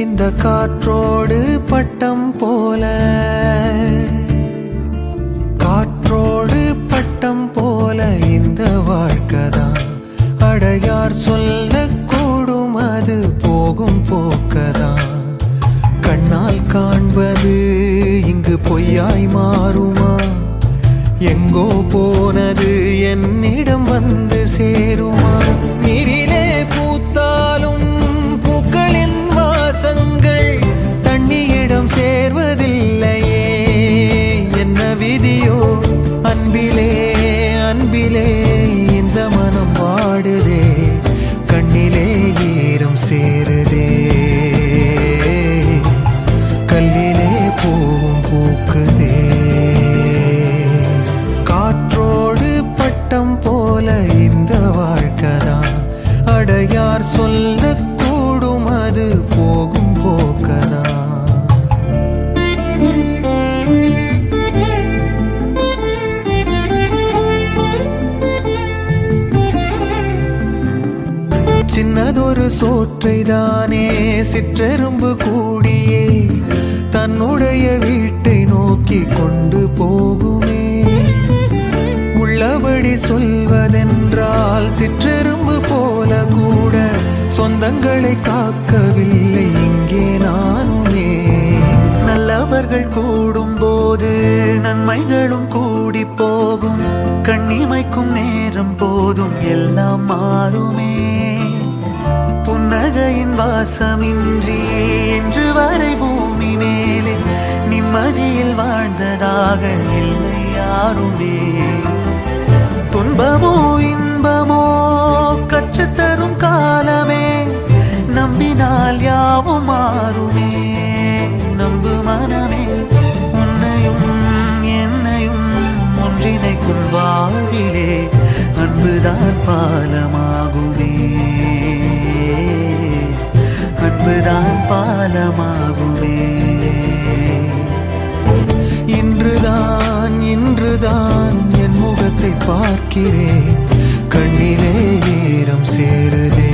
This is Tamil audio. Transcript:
இந்த காற்றோடு பட்டம் போல, காற்றோடு பட்டம் போல இந்த வாழ்க்கைதான். அடையார் சொல்லக்கூடும் அது போகும் போக்கதான். கண்ணால் காண்பது இங்கு பொய்யாய் மாறுமா? எங்கோ போனது என்னிடம் வந்து சேருமா? நீரிலே பூத்தாலும் பூக்களின் வாசங்கள் தண்ணியிடம் சேர்வதில்லையே. என்ன விதியோ அன்பிலே அன்பிலே இந்த மனம் வாடுதே, கண்ணிலே ஈரம் சேருதே, கல்லிலே பூவும் பூக்குதே. காற்றோடு பட்டம் போல இந்த வாழ்க்கைதான். அடையார் சொல்லக்கூடும் அது போகும் போக்கதான். சின்னதொரு சோற்றைதானே சிற்றெரும்பு கூடியே தன்னுடைய வீட்டை நோக்கி கொண்டு போகுமே. உள்ளபடி சொல்வதென்றால் சிற்றெரும்பு போல கூட சொந்தங்களை காக்கவில்லை இங்கே நானுமே. நல்லவர்கள் கூடும் போது நன்மைகளும் கூடி போகும். கண்ணிமைக்கும் நேரம் போதும் எல்லாம் மாறுமே. புன்னகையின் வாசமின்றி இன்று வரை பூமி மேலே நிம்மதியில் வாழ்ந்ததாக இல்லை யாருமே. துன்பமோ இன்பமோ கற்றுத்தரும் காலமே, நம்பினால் யாவும் மாறுமே. நம்பு மனமே, உன்னையும் என்னையும் ஒன்றிணைக்கும் வாழ்விலே அன்புதான் பாலமாகுமே, அன்புதான் பாலமாகுமே. இன்றுதான் இன்றுதான் என் முகத்தை பார்க்கிறேன், கண்ணிலே ஈரம் சேருதே.